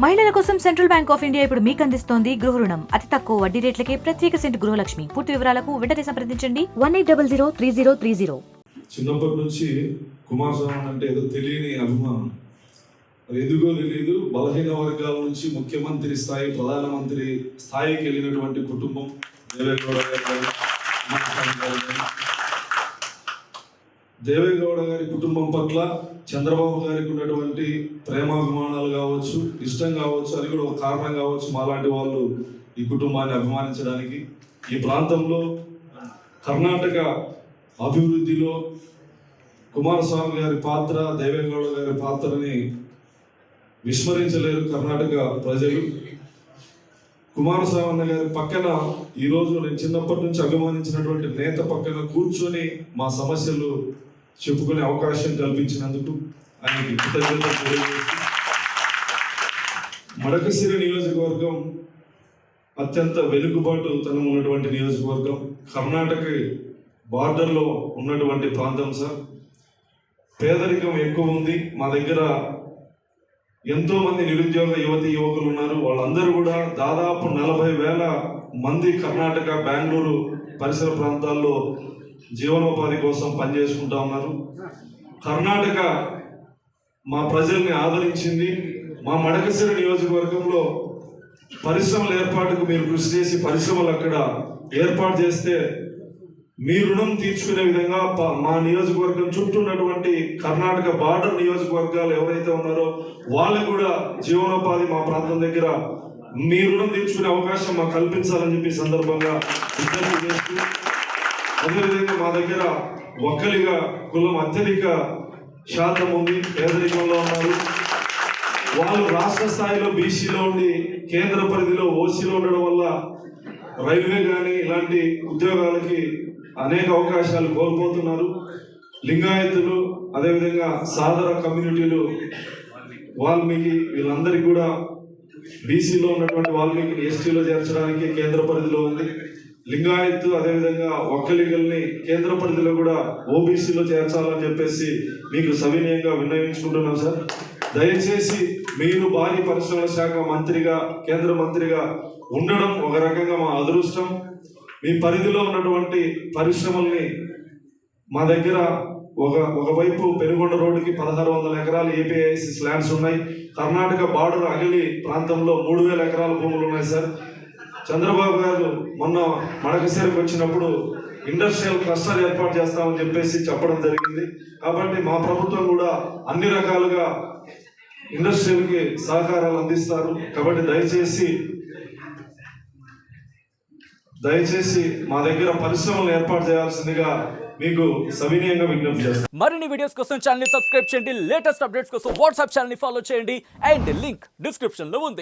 మహిళల కోసం central bank of India ఇప్పుడు మీకు అందిస్తోంది గృహ రుణం. అతి తక్కువ వడ్డీ రేట్లకే ప్రత్యేక సెంటు గృహలక్ష్మి. పూర్తి వివరాలకు వెంటనే సంప్రదించండి 18003030. చిన్నప్పటి నుంచి కుమారస్వామి అంటే ఏదో తెలియని అభిమానం. అది ఎందుకో తెలియదు. బలహీన వర్గాల నుంచి ముఖ్యమంత్రి స్థాయి, ప్రధానమంత్రి స్థాయికి వెళ్ళినటువంటి కుటుంబం దేవేగౌడ గారి. దేవేగౌడ గారి కుటుంబం పట్ల చంద్రబాబు గారికి ఉన్నటువంటి ప్రేమాభిమానాలు కావచ్చు, ఇష్టం కావచ్చు, అది కూడా ఒక కారణం కావచ్చు మాలాంటి వాళ్ళు ఈ కుటుంబాన్ని అభిమానించడానికి. ఈ ప్రాంతంలో కర్ణాటక అభివృద్ధిలో కుమారస్వామి గారి పాత్ర, దేవేగౌడ గారి పాత్రని విస్మరించలేరు కర్ణాటక ప్రజలు. కుమారస్వామి అన్న గారి పక్కన ఈరోజు నేను చిన్నప్పటి నుంచి అభిమానించినటువంటి నేత పక్కన కూర్చొని మా సమస్యలు చెప్పుకునే అవకాశం కల్పించినందుకు ఆయనకి కృతజ్ఞతలు తెలియజేస్తూ, మడకశిర నియోజకవర్గం అత్యంత వెనుకబాటుతనం ఉన్నటువంటి నియోజకవర్గం, కర్ణాటక బార్డర్లో ఉన్నటువంటి ప్రాంతం సార్. పేదరికం ఎక్కువ ఉంది. మా దగ్గర ఎంతో మంది నిరుద్యోగ యువతి యువకులు ఉన్నారు. వాళ్ళందరూ కూడా దాదాపు 40,000 మంది కర్ణాటక, బెంగళూరు పరిసర ప్రాంతాల్లో జీవనోపాధి కోసం పనిచేసుకుంటా ఉన్నారు. కర్ణాటక మా ప్రజల్ని ఆదరించింది. మా మడకశిర నియోజకవర్గంలో పరిశ్రమల ఏర్పాటుకు మీరు కృషి చేసి పరిశ్రమలు అక్కడ ఏర్పాటు చేస్తే మీ రుణం తీర్చుకునే విధంగా మా నియోజకవర్గం చుట్టూ ఉన్నటువంటి కర్ణాటక బార్డర్ నియోజకవర్గాలు ఎవరైతే ఉన్నారో వాళ్ళకు కూడా జీవనోపాధి మా ప్రాంతం దగ్గర మీ రుణం తీర్చుకునే అవకాశం మాకు కల్పించాలని చెప్పి సందర్భంగా విజ్ఞప్తి చేస్తూ, అదేవిధంగా మా దగ్గర ఒక్కలిగా కులం అత్యధిక శాతం ఉంది, పేదరికంలో ఉన్నారు. వాళ్ళు రాష్ట్ర స్థాయిలో బీసీలో ఉండి కేంద్ర పరిధిలో ఓసీలో ఉండడం వల్ల రైల్వే కానీ ఇలాంటి ఉద్యోగాలకి అనేక అవకాశాలు కోల్పోతున్నారు. లింగాయతులు, అదేవిధంగా సాదర కమ్యూనిటీలు, వాల్మీకి, వీళ్ళందరికీ కూడా బీసీలో ఉన్నటువంటి వాల్మీకి ఎస్టీలో చేర్చడానికి కేంద్ర పరిధిలో ఉంది. లింగాయత్ అదేవిధంగా ఒక్కలిగల్ని కేంద్ర పరిధిలో కూడా ఓబీసీలో చేర్చాలని చెప్పేసి మీకు సవినయంగా విన్నవించుకుంటున్నాం సార్. దయచేసి మీరు భారీ పరిశ్రమల శాఖ మంత్రిగా, కేంద్ర మంత్రిగా ఉండడం ఒక రకంగా మా అదృష్టం. మీ పరిధిలో ఉన్నటువంటి పరిశ్రమల్ని మా దగ్గర ఒకవైపు పెనుగొండ రోడ్డుకి 1600 ఎకరాలు ఏపీఐసి ల్యాండ్స్ ఉన్నాయి. కర్ణాటక బార్డర్ అగలి ప్రాంతంలో 3000 ఎకరాల భూములు ఉన్నాయి సార్. చంద్రబాబు గారు మొన్న మడకశిరకు వచ్చినప్పుడు ఇండస్ట్రియల్ క్లస్టర్ ఏర్పాటు చేస్తామని చెప్పేసి చెప్పడం జరిగింది. కాబట్టి మా ప్రభుత్వం కూడా అన్ని రకాలుగా ఇండస్ట్రియల్కి సహకారాలు అందిస్తారు. కాబట్టి దయచేసి మా దగ్గర పరిశ్రమలు ఏర్పాటు చేయాల్సిందిగా మీకు సవినయంగా విజ్ఞప్తి చేస్తాను. మరిన్ని వీడియోస్ కోసం ఛానల్ ని సబ్స్క్రైబ్ చేయండి. లేటెస్ట్ అప్డేట్స్ కోసం వాట్సాప్ ఛానల్ ని ఫాలో చేయండి. అండ్ లింక్ డిస్క్రిప్షన్ లో ఉంది.